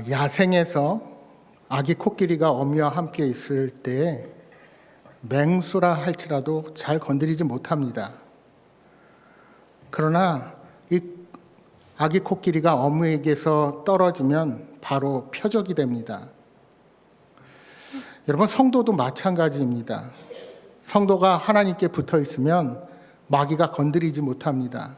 야생에서 아기 코끼리가 어미와 함께 있을 때 맹수라 할지라도 잘 건드리지 못합니다. 그러나 이 아기 코끼리가 어미에게서 떨어지면 바로 표적이 됩니다. 여러분, 성도도 마찬가지입니다. 성도가 하나님께 붙어 있으면 마귀가 건드리지 못합니다.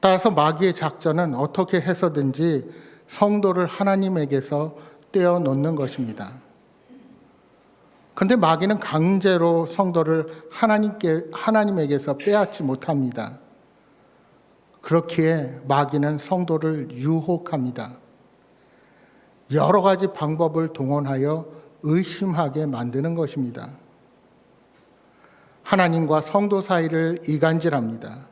따라서 마귀의 작전은 어떻게 해서든지 성도를 하나님에게서 떼어놓는 것입니다. 그런데 마귀는 강제로 성도를 하나님에게서 빼앗지 못합니다. 그렇기에 마귀는 성도를 유혹합니다. 여러 가지 방법을 동원하여 의심하게 만드는 것입니다. 하나님과 성도 사이를 이간질합니다.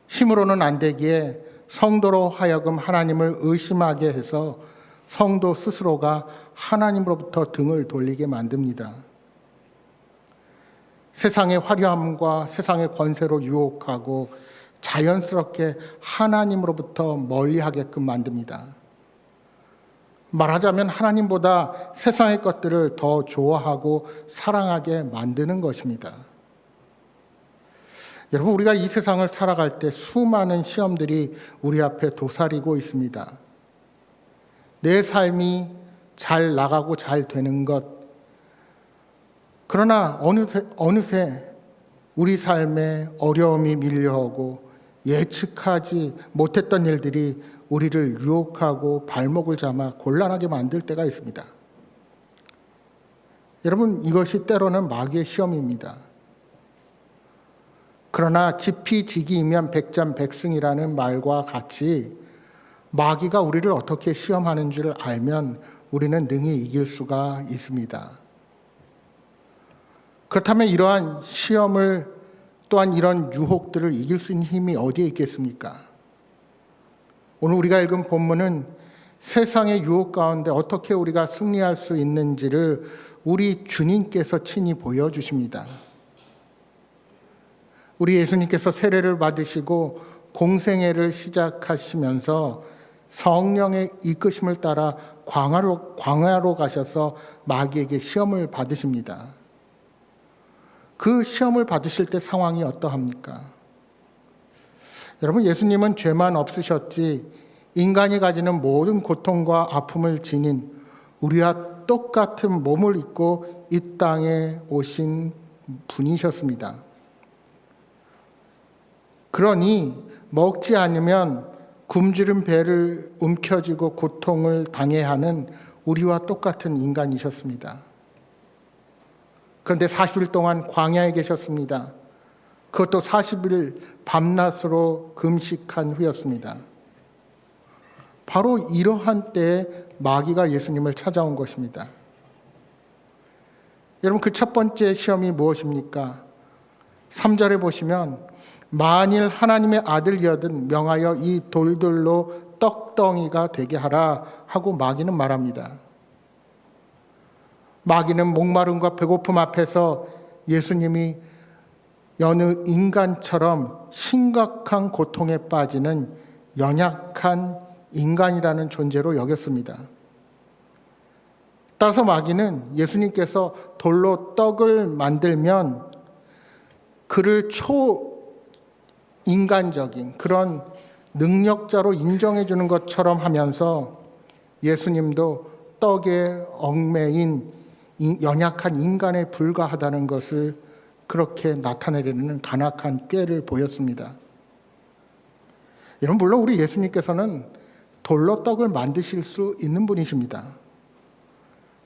힘으로는 안 되기에 성도로 하여금 하나님을 의심하게 해서 성도 스스로가 하나님으로부터 등을 돌리게 만듭니다. 세상의 화려함과 세상의 권세로 유혹하고 자연스럽게 하나님으로부터 멀리하게끔 만듭니다. 말하자면 하나님보다 세상의 것들을 더 좋아하고 사랑하게 만드는 것입니다. 여러분, 우리가 이 세상을 살아갈 때 수많은 시험들이 우리 앞에 도사리고 있습니다. 내 삶이 잘 나가고 잘 되는 것, 그러나 어느새 우리 삶에 어려움이 밀려오고 예측하지 못했던 일들이 우리를 유혹하고 발목을 잡아 곤란하게 만들 때가 있습니다. 여러분, 이것이 때로는 마귀의 시험입니다. 그러나 지피지기이면 백전백승이라는 말과 같이 마귀가 우리를 어떻게 시험하는 줄 알면 우리는 능히 이길 수가 있습니다. 그렇다면 이러한 시험을 또한 이런 유혹들을 이길 수 있는 힘이 어디에 있겠습니까? 오늘 우리가 읽은 본문은 세상의 유혹 가운데 어떻게 우리가 승리할 수 있는지를 우리 주님께서 친히 보여주십니다. 우리 예수님께서 세례를 받으시고 공생애를 시작하시면서 성령의 이끄심을 따라 광야로 가셔서 마귀에게 시험을 받으십니다. 그 시험을 받으실 때 상황이 어떠합니까? 여러분, 예수님은 죄만 없으셨지 인간이 가지는 모든 고통과 아픔을 지닌 우리와 똑같은 몸을 입고 이 땅에 오신 분이셨습니다. 그러니 먹지 않으면 굶주린 배를 움켜쥐고 고통을 당해야 하는 우리와 똑같은 인간이셨습니다. 그런데 40일 동안 광야에 계셨습니다. 그것도 40일 밤낮으로 금식한 후였습니다. 바로 이러한 때에 마귀가 예수님을 찾아온 것입니다. 여러분, 그 첫 번째 시험이 무엇입니까? 3절에 보시면 만일 하나님의 아들이여든 명하여 이 돌들로 떡덩이가 되게 하라 하고 마귀는 말합니다. 마귀는 목마름과 배고픔 앞에서 예수님이 여느 인간처럼 심각한 고통에 빠지는 연약한 인간이라는 존재로 여겼습니다. 따라서 마귀는 예수님께서 돌로 떡을 만들면 그를 초인간적인 그런 능력자로 인정해 주는 것처럼 하면서 예수님도 떡에 얽매인 연약한 인간에 불과하다는 것을 그렇게 나타내려는 간악한 꾀를 보였습니다. 여러분, 물론 우리 예수님께서는 돌로 떡을 만드실 수 있는 분이십니다.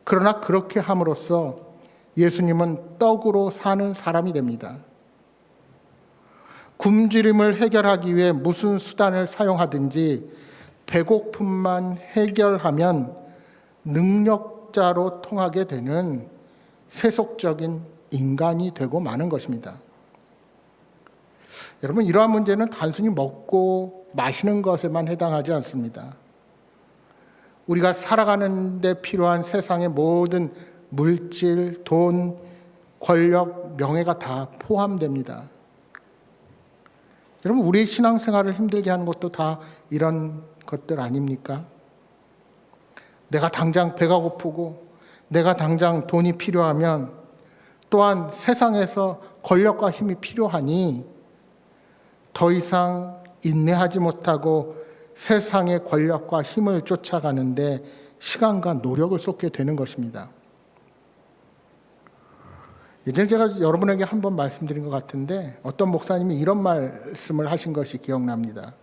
그러나 그렇게 함으로써 예수님은 떡으로 사는 사람이 됩니다. 굶주림을 해결하기 위해 무슨 수단을 사용하든지 배고픔만 해결하면 능력자로 통하게 되는 세속적인 인간이 되고 마는 것입니다. 여러분, 이러한 문제는 단순히 먹고 마시는 것에만 해당하지 않습니다. 우리가 살아가는 데 필요한 세상의 모든 물질, 돈, 권력, 명예가 다 포함됩니다. 여러분, 우리의 신앙생활을 힘들게 하는 것도 다 이런 것들 아닙니까? 내가 당장 배가 고프고 내가 당장 돈이 필요하면, 또한 세상에서 권력과 힘이 필요하니 더 이상 인내하지 못하고 세상의 권력과 힘을 쫓아가는데 시간과 노력을 쏟게 되는 것입니다. 예전에 제가 여러분에게 한번 말씀드린 것 같은데, 어떤 목사님이 이런 말씀을 하신 것이 기억납니다.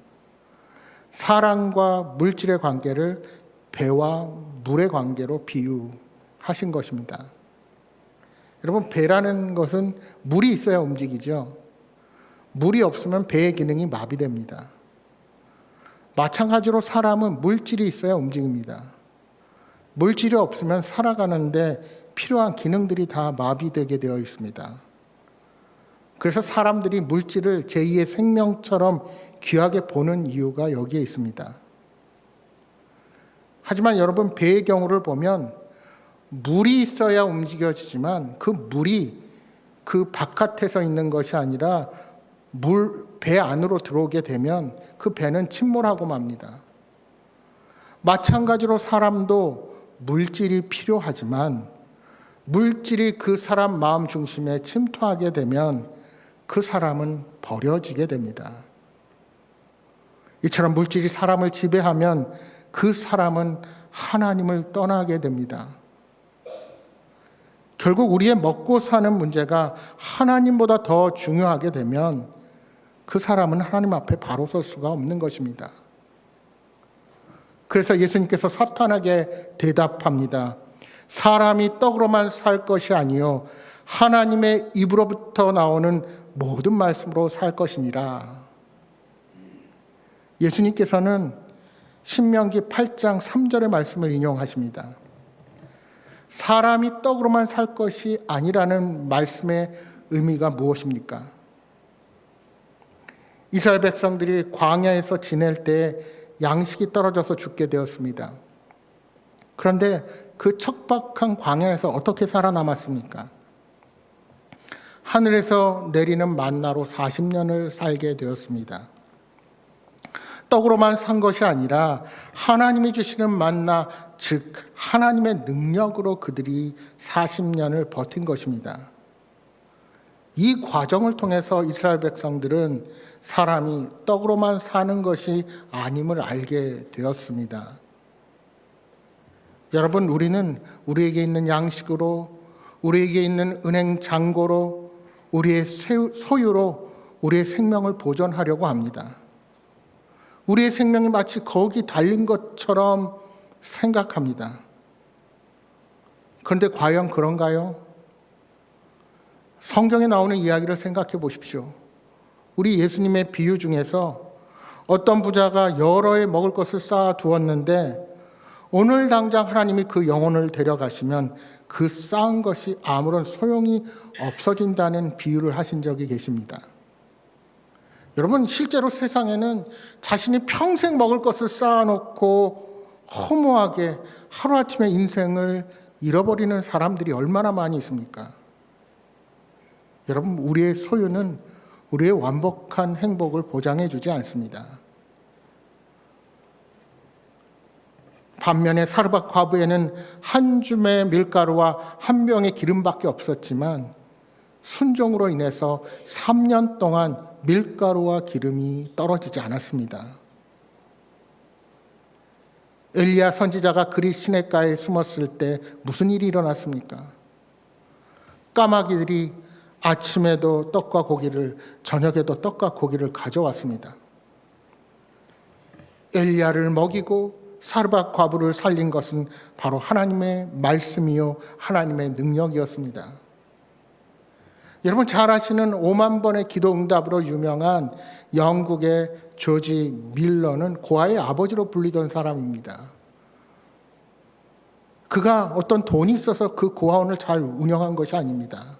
사람과 물질의 관계를 배와 물의 관계로 비유하신 것입니다. 여러분, 배라는 것은 물이 있어야 움직이죠. 물이 없으면 배의 기능이 마비됩니다. 마찬가지로 사람은 물질이 있어야 움직입니다. 물질이 없으면 살아가는데 필요한 기능들이 다 마비되게 되어 있습니다. 그래서 사람들이 물질을 제2의 생명처럼 귀하게 보는 이유가 여기에 있습니다. 하지만 여러분, 배의 경우를 보면 물이 있어야 움직여지지만 그 물이 그 바깥에서 있는 것이 아니라 배 안으로 들어오게 되면 그 배는 침몰하고 맙니다. 마찬가지로 사람도 물질이 필요하지만 물질이 그 사람 마음 중심에 침투하게 되면 그 사람은 버려지게 됩니다. 이처럼 물질이 사람을 지배하면 그 사람은 하나님을 떠나게 됩니다. 결국 우리의 먹고 사는 문제가 하나님보다 더 중요하게 되면 그 사람은 하나님 앞에 바로 설 수가 없는 것입니다. 그래서 예수님께서 사탄에게 대답합니다. 사람이 떡으로만 살 것이 아니요 하나님의 입으로부터 나오는 모든 말씀으로 살 것이니라. 예수님께서는 신명기 8장 3절의 말씀을 인용하십니다. 사람이 떡으로만 살 것이 아니라는 말씀의 의미가 무엇입니까? 이스라엘 백성들이 광야에서 지낼 때 양식이 떨어져서 죽게 되었습니다. 그런데 그 척박한 광야에서 어떻게 살아남았습니까? 하늘에서 내리는 만나로 40년을 살게 되었습니다. 떡으로만 산 것이 아니라 하나님이 주시는 만나, 즉 하나님의 능력으로 그들이 40년을 버틴 것입니다. 이 과정을 통해서 이스라엘 백성들은 사람이 떡으로만 사는 것이 아님을 알게 되었습니다. 여러분, 우리는 우리에게 있는 양식으로, 우리에게 있는 은행 잔고로, 우리의 소유로 우리의 생명을 보존하려고 합니다. 우리의 생명이 마치 거기 달린 것처럼 생각합니다. 그런데 과연 그런가요? 성경에 나오는 이야기를 생각해 보십시오. 우리 예수님의 비유 중에서 어떤 부자가 여러 해 먹을 것을 쌓아 두었는데 오늘 당장 하나님이 그 영혼을 데려가시면 그 쌓은 것이 아무런 소용이 없어진다는 비유를 하신 적이 계십니다. 여러분, 실제로 세상에는 자신이 평생 먹을 것을 쌓아놓고 허무하게 하루아침에 인생을 잃어버리는 사람들이 얼마나 많이 있습니까? 여러분, 우리의 소유는 우리의 완벽한 행복을 보장해 주지 않습니다. 반면에 사르밧 과부에는 한 줌의 밀가루와 한 병의 기름밖에 없었지만 순종으로 인해서 3년 동안 밀가루와 기름이 떨어지지 않았습니다. 엘리야 선지자가 그리 시냇가에 숨었을 때 무슨 일이 일어났습니까? 까마귀들이 아침에도 떡과 고기를, 저녁에도 떡과 고기를 가져왔습니다. 엘리야를 먹이고 사르밧 과부를 살린 것은 바로 하나님의 말씀이요 하나님의 능력이었습니다. 여러분, 잘 아시는 5만 번의 기도 응답으로 유명한 영국의 조지 밀러는 고아의 아버지로 불리던 사람입니다. 그가 어떤 돈이 있어서 그 고아원을 잘 운영한 것이 아닙니다.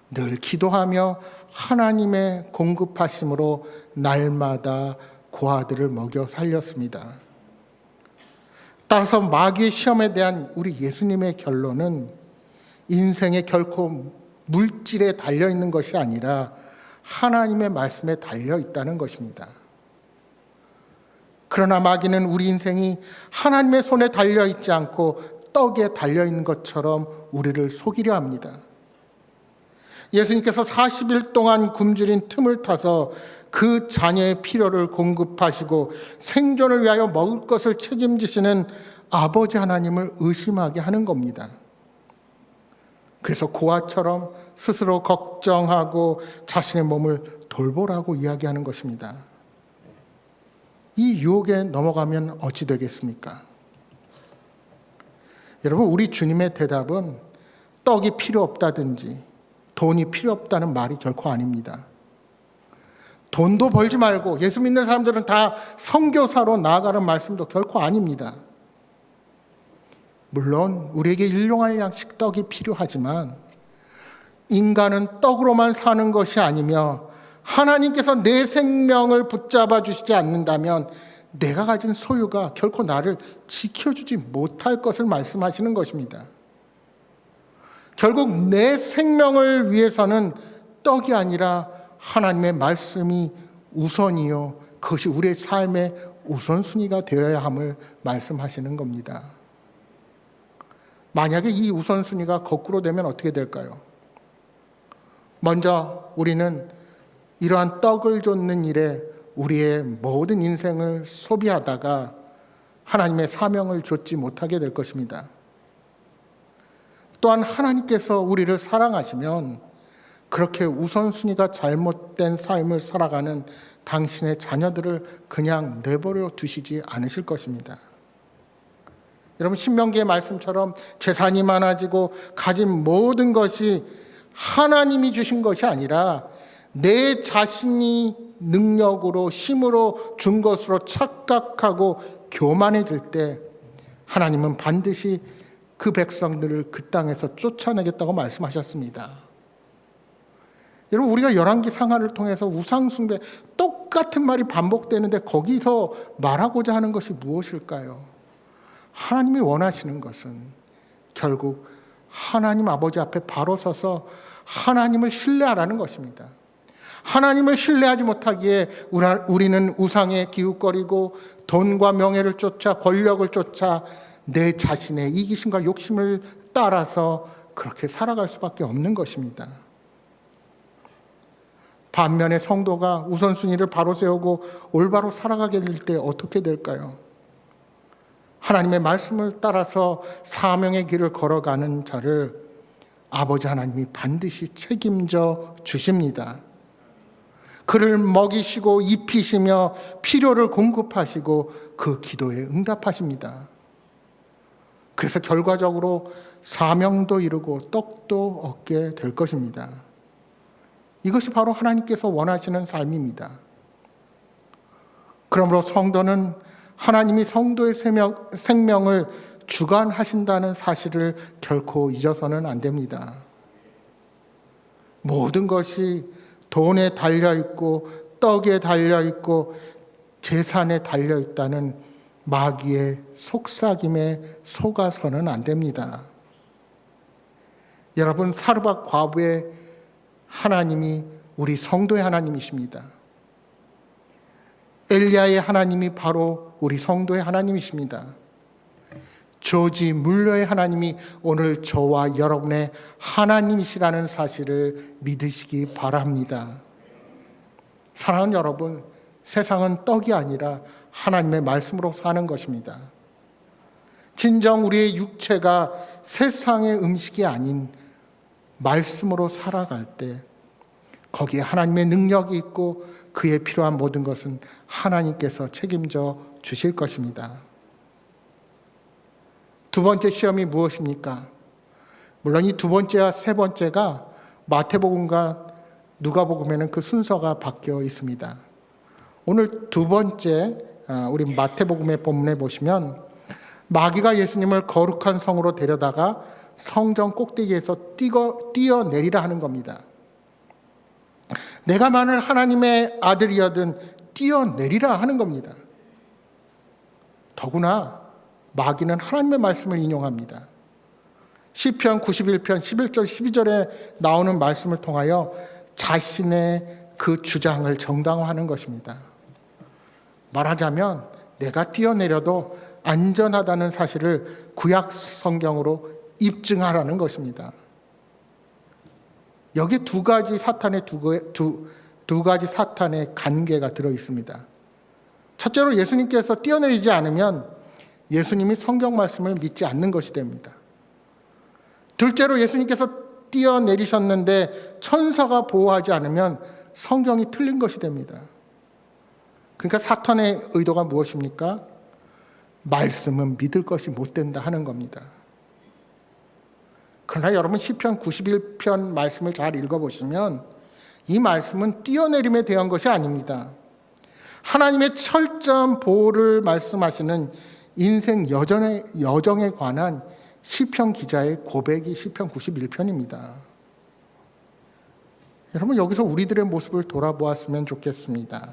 늘 기도하며 하나님의 공급하심으로 날마다 고아들을 먹여 살렸습니다. 따라서 마귀의 시험에 대한 우리 예수님의 결론은 인생에 결코 물질에 달려있는 것이 아니라 하나님의 말씀에 달려있다는 것입니다. 그러나 마귀는 우리 인생이 하나님의 손에 달려있지 않고 떡에 달려있는 것처럼 우리를 속이려 합니다. 예수님께서 40일 동안 굶주린 틈을 타서 그 자녀의 필요를 공급하시고 생존을 위하여 먹을 것을 책임지시는 아버지 하나님을 의심하게 하는 겁니다. 그래서 고아처럼 스스로 걱정하고 자신의 몸을 돌보라고 이야기하는 것입니다. 이 유혹에 넘어가면 어찌 되겠습니까? 여러분, 우리 주님의 대답은 떡이 필요 없다든지 돈이 필요 없다는 말이 결코 아닙니다. 돈도 벌지 말고 예수 믿는 사람들은 다 선교사로 나아가는 말씀도 결코 아닙니다. 물론 우리에게 일용할 양식 떡이 필요하지만 인간은 떡으로만 사는 것이 아니며 하나님께서 내 생명을 붙잡아 주시지 않는다면 내가 가진 소유가 결코 나를 지켜주지 못할 것을 말씀하시는 것입니다. 결국 내 생명을 위해서는 떡이 아니라 하나님의 말씀이 우선이요, 그것이 우리의 삶의 우선순위가 되어야 함을 말씀하시는 겁니다. 만약에 이 우선순위가 거꾸로 되면 어떻게 될까요? 먼저 우리는 이러한 떡을 좇는 일에 우리의 모든 인생을 소비하다가 하나님의 사명을 좇지 못하게 될 것입니다. 또한 하나님께서 우리를 사랑하시면 그렇게 우선순위가 잘못된 삶을 살아가는 당신의 자녀들을 그냥 내버려 두시지 않으실 것입니다. 여러분, 신명기의 말씀처럼 재산이 많아지고 가진 모든 것이 하나님이 주신 것이 아니라 내 자신이 능력으로 힘으로 준 것으로 착각하고 교만해질 때 하나님은 반드시 그 백성들을 그 땅에서 쫓아내겠다고 말씀하셨습니다. 여러분, 우리가 열왕기 상하를 통해서 우상숭배 똑같은 말이 반복되는데 거기서 말하고자 하는 것이 무엇일까요? 하나님이 원하시는 것은 결국 하나님 아버지 앞에 바로 서서 하나님을 신뢰하라는 것입니다. 하나님을 신뢰하지 못하기에 우리는 우상에 기웃거리고 돈과 명예를 쫓아 권력을 쫓아 내 자신의 이기심과 욕심을 따라서 그렇게 살아갈 수밖에 없는 것입니다. 반면에 성도가 우선순위를 바로 세우고 올바로 살아가게 될 때 어떻게 될까요? 하나님의 말씀을 따라서 사명의 길을 걸어가는 자를 아버지 하나님이 반드시 책임져 주십니다. 그를 먹이시고 입히시며 필요를 공급하시고 그 기도에 응답하십니다. 그래서 결과적으로 사명도 이루고 떡도 얻게 될 것입니다. 이것이 바로 하나님께서 원하시는 삶입니다. 그러므로 성도는 하나님이 성도의 생명을 주관하신다는 사실을 결코 잊어서는 안 됩니다. 모든 것이 돈에 달려있고 떡에 달려있고 재산에 달려있다는 마귀의 속삭임에 속아서는 안 됩니다. 여러분, 사르밧 과부의 하나님이 우리 성도의 하나님이십니다. 엘리야의 하나님이 바로 우리 성도의 하나님이십니다. 조지 물러의 하나님이 오늘 저와 여러분의 하나님이시라는 사실을 믿으시기 바랍니다. 사랑하는 여러분, 세상은 떡이 아니라 하나님의 말씀으로 사는 것입니다. 진정 우리의 육체가 세상의 음식이 아닌 말씀으로 살아갈 때 거기에 하나님의 능력이 있고 그에 필요한 모든 것은 하나님께서 책임져 주실 것입니다. 두 번째 시험이 무엇입니까? 물론 이 두 번째와 세 번째가 마태복음과 누가복음에는 그 순서가 바뀌어 있습니다. 오늘 두 번째 우리 마태복음의 본문에 보시면 마귀가 예수님을 거룩한 성으로 데려다가 성전 꼭대기에서 뛰어내리라 하는 겁니다. 내가 만일 하나님의 아들이어든 뛰어내리라 하는 겁니다. 더구나 마귀는 하나님의 말씀을 인용합니다. 시편 91편 11절 12절에 나오는 말씀을 통하여 자신의 그 주장을 정당화하는 것입니다. 말하자면 내가 뛰어내려도 안전하다는 사실을 구약 성경으로 입증하라는 것입니다. 여기 두 가지 사탄의 관계가 들어 있습니다. 첫째로 예수님께서 뛰어내리지 않으면 예수님이 성경 말씀을 믿지 않는 것이 됩니다. 둘째로 예수님께서 뛰어내리셨는데 천사가 보호하지 않으면 성경이 틀린 것이 됩니다. 그러니까 사탄의 의도가 무엇입니까? 말씀은 믿을 것이 못 된다 하는 겁니다. 그러나 여러분 시편 91편 말씀을 잘 읽어보시면 이 말씀은 뛰어내림에 대한 것이 아닙니다. 하나님의 철저한 보호를 말씀하시는 인생 여정에 관한 시편 기자의 고백이 시편 91편입니다. 여러분 여기서 우리들의 모습을 돌아보았으면 좋겠습니다.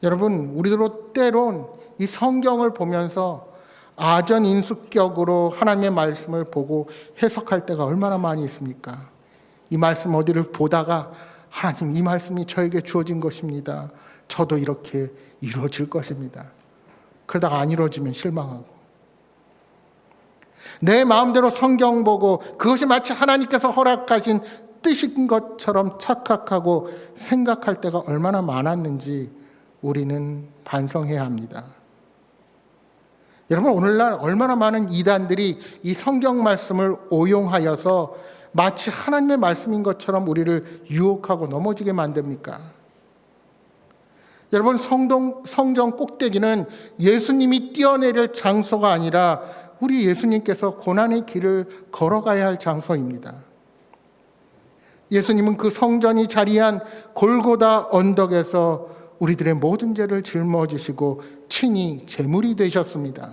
여러분 우리도 때론 이 성경을 보면서 아전인수격으로 하나님의 말씀을 보고 해석할 때가 얼마나 많이 있습니까? 이 말씀 어디를 보다가 하나님 이 말씀이 저에게 주어진 것입니다. 저도 이렇게 이루어질 것입니다. 그러다가 안 이루어지면 실망하고 내 마음대로 성경 보고 그것이 마치 하나님께서 허락하신 뜻인 것처럼 착각하고 생각할 때가 얼마나 많았는지 우리는 반성해야 합니다. 여러분 오늘날 얼마나 많은 이단들이 이 성경 말씀을 오용하여서 마치 하나님의 말씀인 것처럼 우리를 유혹하고 넘어지게 만듭니까? 여러분 성전 꼭대기는 예수님이 뛰어내릴 장소가 아니라 우리 예수님께서 고난의 길을 걸어가야 할 장소입니다. 예수님은 그 성전이 자리한 골고다 언덕에서 우리들의 모든 죄를 짊어지시고 친히 제물이 되셨습니다.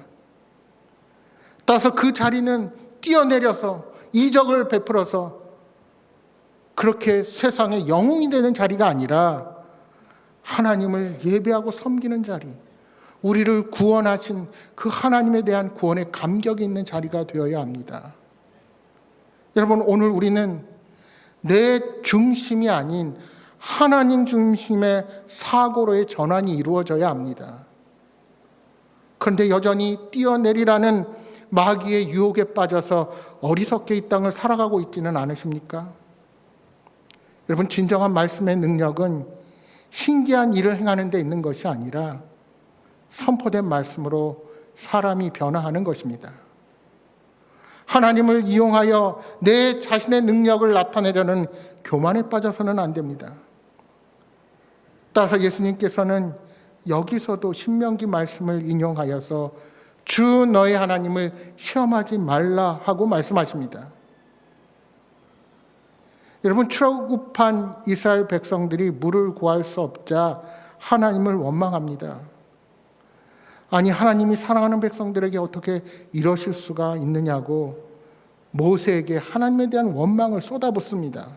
따라서 그 자리는 뛰어내려서 이적을 베풀어서 그렇게 세상의 영웅이 되는 자리가 아니라 하나님을 예배하고 섬기는 자리, 우리를 구원하신 그 하나님에 대한 구원의 감격이 있는 자리가 되어야 합니다. 여러분 오늘 우리는 내 중심이 아닌 하나님 중심의 사고로의 전환이 이루어져야 합니다. 그런데 여전히 뛰어내리라는 마귀의 유혹에 빠져서 어리석게 이 땅을 살아가고 있지는 않으십니까? 여러분 진정한 말씀의 능력은 신기한 일을 행하는 데 있는 것이 아니라 선포된 말씀으로 사람이 변화하는 것입니다. 하나님을 이용하여 내 자신의 능력을 나타내려는 교만에 빠져서는 안 됩니다. 따라서 예수님께서는 여기서도 신명기 말씀을 인용하여서 주 너의 하나님을 시험하지 말라 하고 말씀하십니다. 여러분 출애굽한 이스라엘 백성들이 물을 구할 수 없자 하나님을 원망합니다. 아니 하나님이 사랑하는 백성들에게 어떻게 이러실 수가 있느냐고 모세에게 하나님에 대한 원망을 쏟아붓습니다.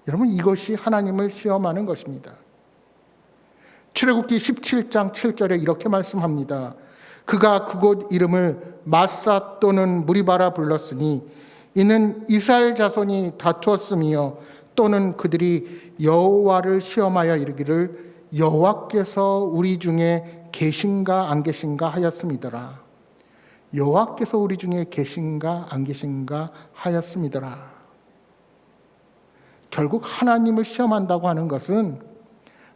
여러분 이것이 하나님을 시험하는 것입니다. 출애굽기 17장 7절에 이렇게 말씀합니다. 그가 그곳 이름을 마사 또는 무리바라 불렀으니 이는 이스라엘 자손이 다투었으며 또는 그들이 여호와를 시험하여 이르기를 여호와께서 우리 중에 계신가 안 계신가 하였음이더라. 여호와께서 우리 중에 계신가 안 계신가 하였음이더라. 결국 하나님을 시험한다고 하는 것은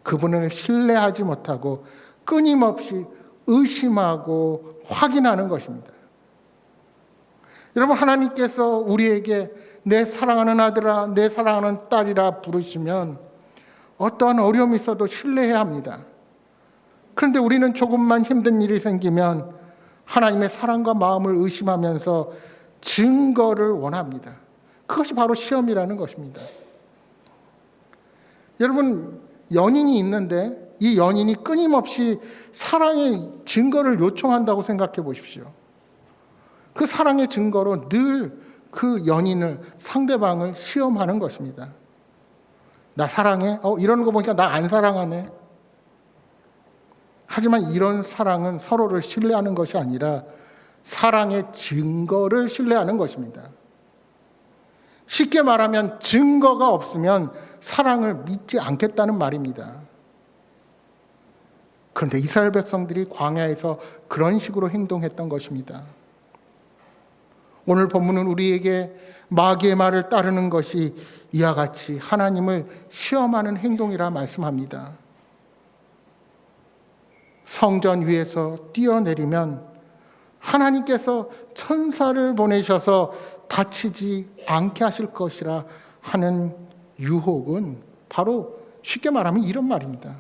그분을 신뢰하지 못하고 끊임없이 의심하고 확인하는 것입니다. 여러분 하나님께서 우리에게 내 사랑하는 아들아 내 사랑하는 딸이라 부르시면 어떠한 어려움이 있어도 신뢰해야 합니다. 그런데 우리는 조금만 힘든 일이 생기면 하나님의 사랑과 마음을 의심하면서 증거를 원합니다. 그것이 바로 시험이라는 것입니다. 여러분 연인이 있는데 이 연인이 끊임없이 사랑의 증거를 요청한다고 생각해 보십시오. 그 사랑의 증거로 늘 그 연인을 상대방을 시험하는 것입니다. 나 사랑해? 이러는 거 보니까 나 안 사랑하네. 하지만 이런 사랑은 서로를 신뢰하는 것이 아니라 사랑의 증거를 신뢰하는 것입니다. 쉽게 말하면 증거가 없으면 사랑을 믿지 않겠다는 말입니다. 그런데 이스라엘 백성들이 광야에서 그런 식으로 행동했던 것입니다. 오늘 본문은 우리에게 마귀의 말을 따르는 것이 이와 같이 하나님을 시험하는 행동이라 말씀합니다. 성전 위에서 뛰어내리면 하나님께서 천사를 보내셔서 다치지 않게 하실 것이라 하는 유혹은 바로 쉽게 말하면 이런 말입니다.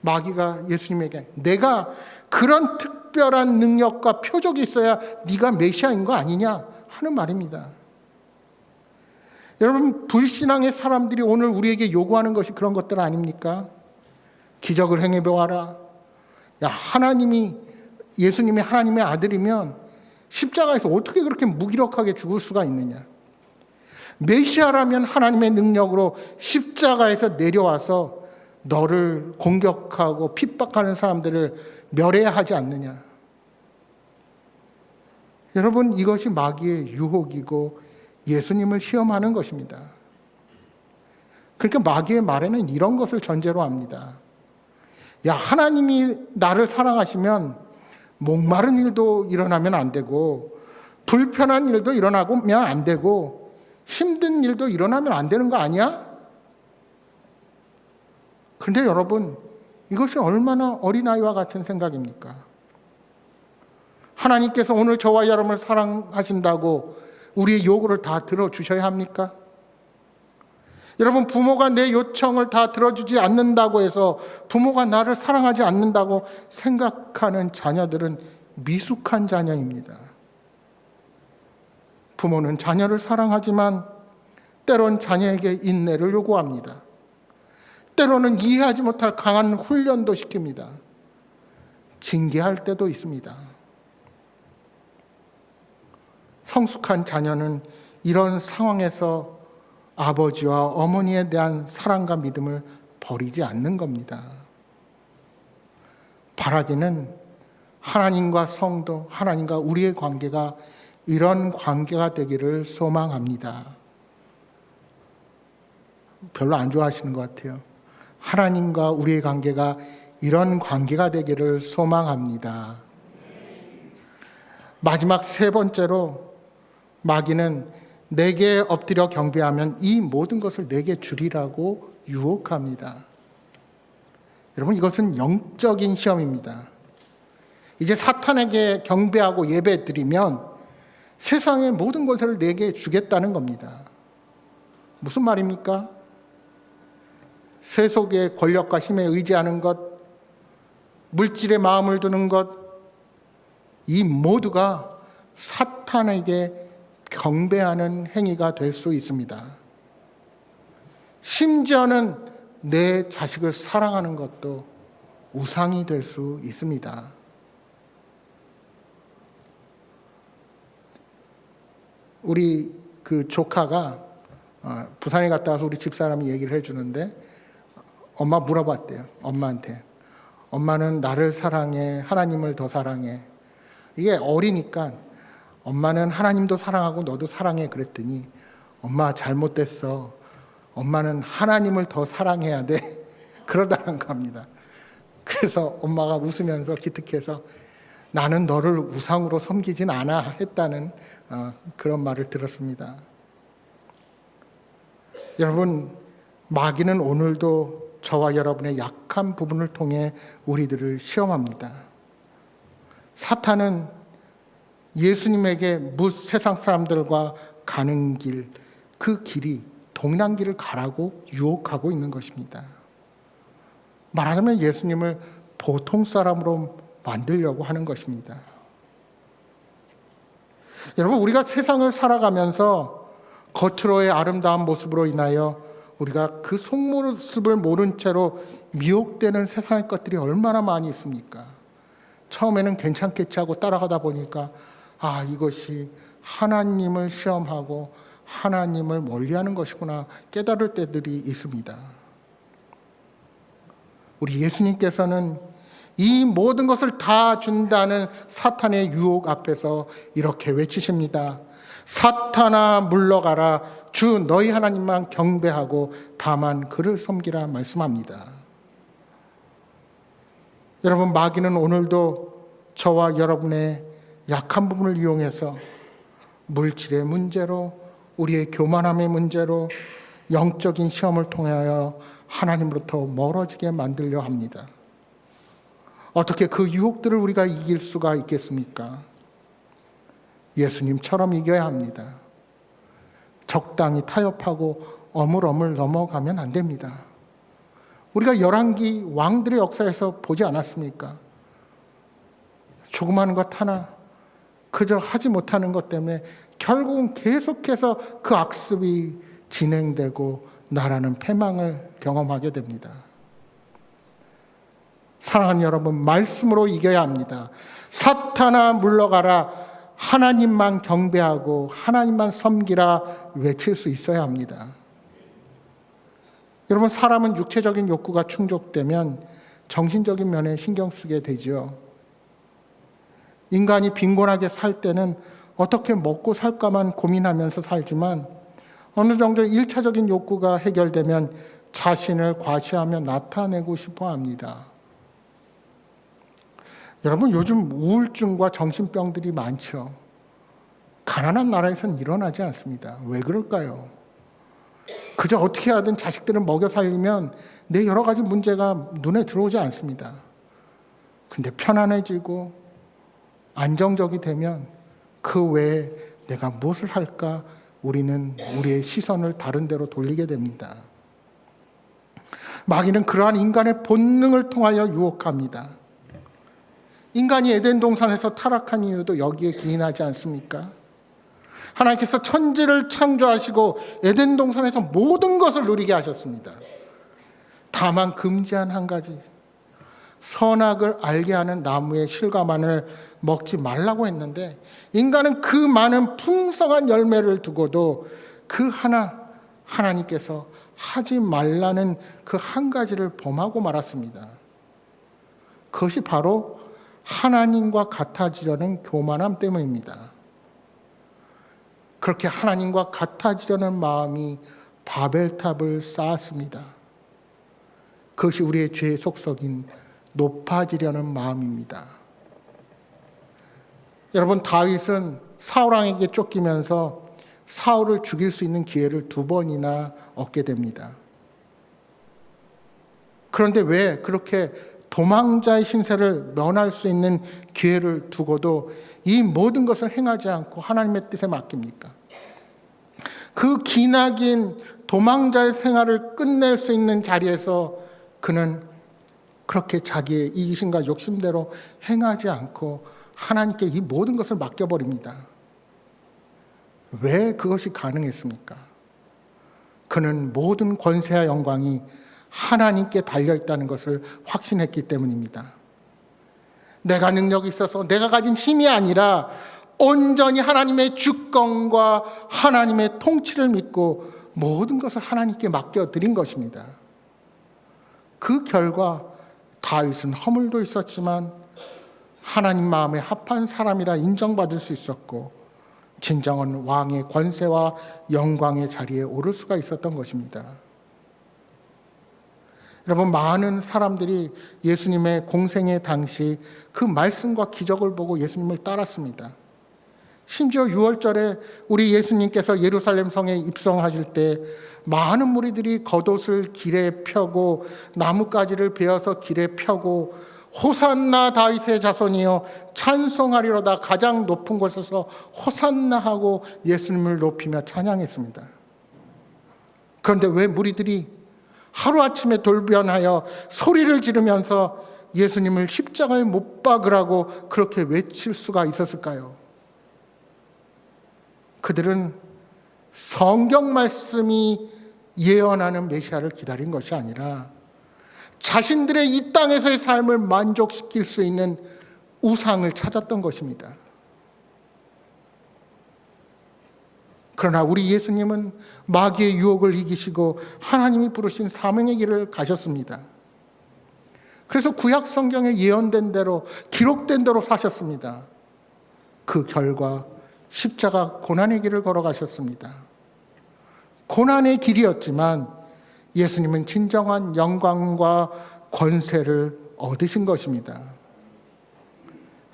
마귀가 예수님에게 내가 그런 특별한 능력과 표적이 있어야 네가 메시아인 거 아니냐 하는 말입니다. 여러분, 불신앙의 사람들이 오늘 우리에게 요구하는 것이 그런 것들 아닙니까? 기적을 행해 보아라. 야, 예수님이 하나님의 아들이면 십자가에서 어떻게 그렇게 무기력하게 죽을 수가 있느냐? 메시아라면 하나님의 능력으로 십자가에서 내려와서 너를 공격하고 핍박하는 사람들을 멸해야 하지 않느냐? 여러분, 이것이 마귀의 유혹이고 예수님을 시험하는 것입니다. 그러니까 마귀의 말에는 이런 것을 전제로 합니다. 야, 하나님이 나를 사랑하시면 목마른 일도 일어나면 안 되고 불편한 일도 일어나면 안 되고 힘든 일도 일어나면 안 되는 거 아니야? 그런데 여러분, 이것이 얼마나 어린아이와 같은 생각입니까? 하나님께서 오늘 저와 여러분을 사랑하신다고 우리의 요구를 다 들어주셔야 합니까? 여러분, 부모가 내 요청을 다 들어주지 않는다고 해서 부모가 나를 사랑하지 않는다고 생각하는 자녀들은 미숙한 자녀입니다. 부모는 자녀를 사랑하지만 때론 자녀에게 인내를 요구합니다. 때로는 이해하지 못할 강한 훈련도 시킵니다. 징계할 때도 있습니다. 성숙한 자녀는 이런 상황에서 아버지와 어머니에 대한 사랑과 믿음을 버리지 않는 겁니다. 바라기는 하나님과 성도, 하나님과 우리의 관계가 이런 관계가 되기를 소망합니다. 별로 안 좋아하시는 것 같아요. 하나님과 우리의 관계가 이런 관계가 되기를 소망합니다. 마지막 세 번째로 마귀는 내게 엎드려 경배하면 이 모든 것을 내게 주리라고 유혹합니다. 여러분, 이것은 영적인 시험입니다. 이제 사탄에게 경배하고 예배 드리면 세상의 모든 것을 내게 주겠다는 겁니다. 무슨 말입니까? 세속의 권력과 힘에 의지하는 것, 물질에 마음을 두는 것, 이 모두가 사탄에게 경배하는 행위가 될 수 있습니다. 심지어는 내 자식을 사랑하는 것도 우상이 될 수 있습니다. 우리 그 조카가 부산에 갔다 와서 우리 집사람이 얘기를 해주는데 엄마 물어봤대요. 엄마한테. 엄마는 나를 사랑해? 하나님을 더 사랑해? 이게 어리니까 엄마는 하나님도 사랑하고 너도 사랑해 그랬더니 엄마 잘못됐어. 엄마는 하나님을 더 사랑해야 돼. 그러다는 겁니다. 그래서 엄마가 웃으면서 기특해서 나는 너를 우상으로 섬기진 않아 했다는 그런 말을 들었습니다. 여러분, 마귀는 오늘도 저와 여러분의 약한 부분을 통해 우리들을 시험합니다. 사탄은 예수님에게 세상 사람들과 가는 길, 그 길이 동일한 길을 가라고 유혹하고 있는 것입니다. 말하자면 예수님을 보통 사람으로 만들려고 하는 것입니다. 여러분, 우리가 세상을 살아가면서 겉으로의 아름다운 모습으로 인하여 우리가 그 속모습을 모른 채로 미혹되는 세상의 것들이 얼마나 많이 있습니까? 처음에는 괜찮겠지 하고 따라가다 보니까 이것이 하나님을 시험하고 하나님을 멀리하는 것이구나 깨달을 때들이 있습니다. 우리 예수님께서는 이 모든 것을 다 준다는 사탄의 유혹 앞에서 이렇게 외치십니다. 사탄아 물러가라. 주 너희 하나님만 경배하고 다만 그를 섬기라 말씀합니다. 여러분, 마귀는 오늘도 저와 여러분의 약한 부분을 이용해서 물질의 문제로, 우리의 교만함의 문제로, 영적인 시험을 통하여 하나님으로부터 멀어지게 만들려 합니다. 어떻게 그 유혹들을 우리가 이길 수가 있겠습니까? 예수님처럼 이겨야 합니다. 적당히 타협하고 어물어물 넘어가면 안 됩니다. 우리가 열왕기 왕들의 역사에서 보지 않았습니까? 조그마한 것 하나, 그저 하지 못하는 것 때문에 결국은 계속해서 그 악습이 진행되고 나라는 패망을 경험하게 됩니다. 사랑하는 여러분, 말씀으로 이겨야 합니다. 사탄아 물러가라, 하나님만 경배하고 하나님만 섬기라 외칠 수 있어야 합니다. 여러분, 사람은 육체적인 욕구가 충족되면 정신적인 면에 신경 쓰게 되죠. 인간이 빈곤하게 살 때는 어떻게 먹고 살까만 고민하면서 살지만 어느 정도 1차적인 욕구가 해결되면 자신을 과시하며 나타내고 싶어 합니다. 여러분, 요즘 우울증과 정신병들이 많죠. 가난한 나라에서는 일어나지 않습니다. 왜 그럴까요? 그저 어떻게 하든 자식들을 먹여 살리면 내 여러 가지 문제가 눈에 들어오지 않습니다. 근데 편안해지고 안정적이 되면 그 외에 내가 무엇을 할까 우리는 우리의 시선을 다른 데로 돌리게 됩니다. 마귀는 그러한 인간의 본능을 통하여 유혹합니다. 인간이 에덴 동산에서 타락한 이유도 여기에 기인하지 않습니까? 하나님께서 천지를 창조하시고 에덴 동산에서 모든 것을 누리게 하셨습니다. 다만 금지한 한 가지, 선악을 알게 하는 나무의 실과만을 먹지 말라고 했는데 인간은 그 많은 풍성한 열매를 두고도 그 하나님께서 하지 말라는 그 한 가지를 범하고 말았습니다. 그것이 바로 하나님과 같아지려는 교만함 때문입니다. 그렇게 하나님과 같아지려는 마음이 바벨탑을 쌓았습니다. 그것이 우리의 죄의 속속인 높아지려는 마음입니다. 여러분, 다윗은 사울왕에게 쫓기면서 사울을 죽일 수 있는 기회를 2번이나 얻게 됩니다. 그런데 왜 그렇게 도망자의 신세를 면할 수 있는 기회를 두고도 이 모든 것을 행하지 않고 하나님의 뜻에 맡깁니까? 그 기나긴 도망자의 생활을 끝낼 수 있는 자리에서 그는 그렇게 자기의 이기심과 욕심대로 행하지 않고 하나님께 이 모든 것을 맡겨버립니다. 왜 그것이 가능했습니까? 그는 모든 권세와 영광이 하나님께 달려있다는 것을 확신했기 때문입니다. 내가 능력이 있어서 내가 가진 힘이 아니라 온전히 하나님의 주권과 하나님의 통치를 믿고 모든 것을 하나님께 맡겨드린 것입니다. 그 결과 다윗은 허물도 있었지만 하나님 마음에 합한 사람이라 인정받을 수 있었고 진정한 왕의 권세와 영광의 자리에 오를 수가 있었던 것입니다. 여러분, 많은 사람들이 예수님의 공생애 당시 그 말씀과 기적을 보고 예수님을 따랐습니다. 심지어 6월절에 우리 예수님께서 예루살렘 성에 입성하실 때 많은 무리들이 겉옷을 길에 펴고 나뭇가지를 베어서 길에 펴고 호산나 다윗의 자손이여 찬송하리로다 가장 높은 곳에서 호산나 하고 예수님을 높이며 찬양했습니다. 그런데 왜 무리들이 하루아침에 돌변하여 소리를 지르면서 예수님을 십자가에 못 박으라고 그렇게 외칠 수가 있었을까요? 그들은 성경 말씀이 예언하는 메시아를 기다린 것이 아니라 자신들의 이 땅에서의 삶을 만족시킬 수 있는 우상을 찾았던 것입니다. 그러나 우리 예수님은 마귀의 유혹을 이기시고 하나님이 부르신 사명의 길을 가셨습니다. 그래서 구약 성경에 예언된 대로 기록된 대로 사셨습니다. 그 결과 십자가 고난의 길을 걸어가셨습니다. 고난의 길이었지만 예수님은 진정한 영광과 권세를 얻으신 것입니다.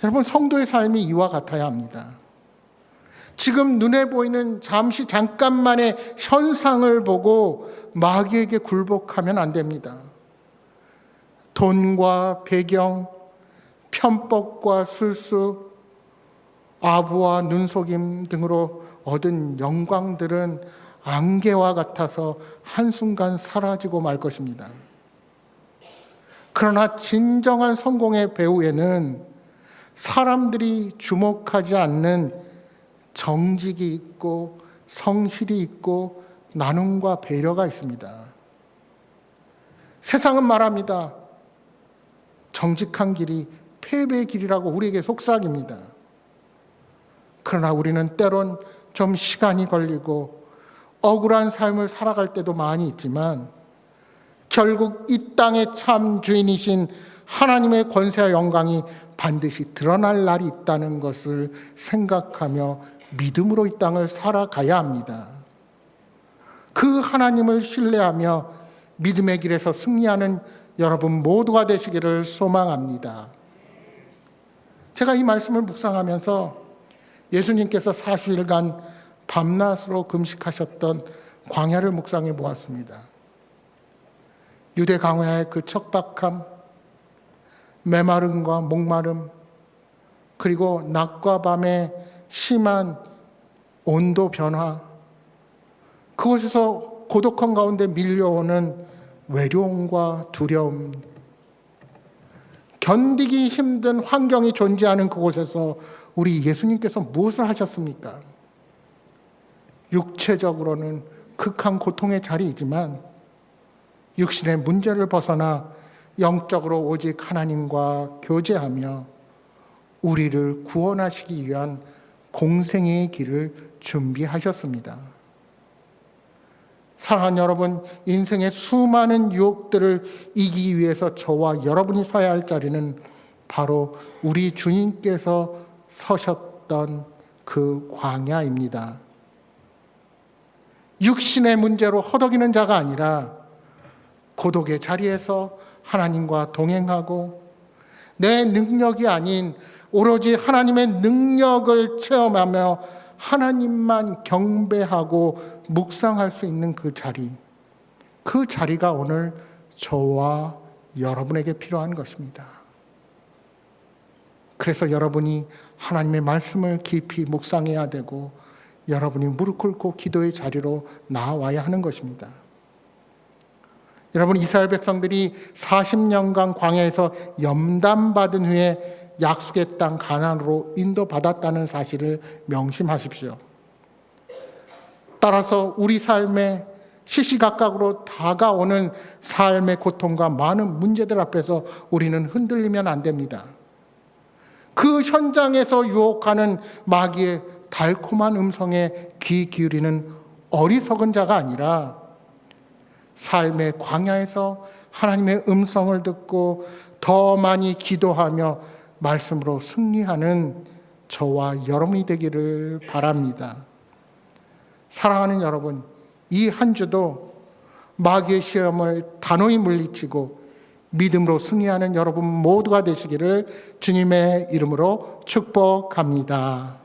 여러분, 성도의 삶이 이와 같아야 합니다. 지금 눈에 보이는 잠깐만의 현상을 보고 마귀에게 굴복하면 안 됩니다. 돈과 배경, 편법과 술수, 아부와 눈속임 등으로 얻은 영광들은 안개와 같아서 한순간 사라지고 말 것입니다. 그러나 진정한 성공의 배후에는 사람들이 주목하지 않는 정직이 있고 성실이 있고 나눔과 배려가 있습니다. 세상은 말합니다. 정직한 길이 패배의 길이라고 우리에게 속삭입니다. 그러나 우리는 때론 좀 시간이 걸리고 억울한 삶을 살아갈 때도 많이 있지만 결국 이 땅의 참 주인이신 하나님의 권세와 영광이 반드시 드러날 날이 있다는 것을 생각하며 믿음으로 이 땅을 살아가야 합니다. 그 하나님을 신뢰하며 믿음의 길에서 승리하는 여러분 모두가 되시기를 소망합니다. 제가 이 말씀을 묵상하면서 예수님께서 40일간 밤낮으로 금식하셨던 광야를 묵상해 보았습니다. 유대 광야의 그 척박함, 메마름과 목마름, 그리고 낮과 밤의 심한 온도 변화, 그곳에서 고독한 가운데 밀려오는 외로움과 두려움, 견디기 힘든 환경이 존재하는 그곳에서 우리 예수님께서 무엇을 하셨습니까? 육체적으로는 극한 고통의 자리이지만 육신의 문제를 벗어나 영적으로 오직 하나님과 교제하며 우리를 구원하시기 위한 공생애의 길을 준비하셨습니다. 사랑하는 여러분, 인생의 수많은 유혹들을 이기기 위해서 저와 여러분이 서야 할 자리는 바로 우리 주님께서 서셨던 그 광야입니다. 육신의 문제로 허덕이는 자가 아니라 고독의 자리에서 하나님과 동행하고 내 능력이 아닌 오로지 하나님의 능력을 체험하며 하나님만 경배하고 묵상할 수 있는 그 자리가 오늘 저와 여러분에게 필요한 것입니다. 그래서 여러분이 하나님의 말씀을 깊이 묵상해야 되고 여러분이 무릎 꿇고 기도의 자리로 나와야 하는 것입니다. 여러분, 이스라엘 백성들이 40년간 광야에서 염담받은 후에 약속의 땅 가나안으로 인도받았다는 사실을 명심하십시오. 따라서 우리 삶에 시시각각으로 다가오는 삶의 고통과 많은 문제들 앞에서 우리는 흔들리면 안 됩니다. 그 현장에서 유혹하는 마귀의 달콤한 음성에 귀 기울이는 어리석은 자가 아니라 삶의 광야에서 하나님의 음성을 듣고 더 많이 기도하며 말씀으로 승리하는 저와 여러분이 되기를 바랍니다. 사랑하는 여러분, 이 한 주도 마귀의 시험을 단호히 물리치고 믿음으로 승리하는 여러분 모두가 되시기를 주님의 이름으로 축복합니다.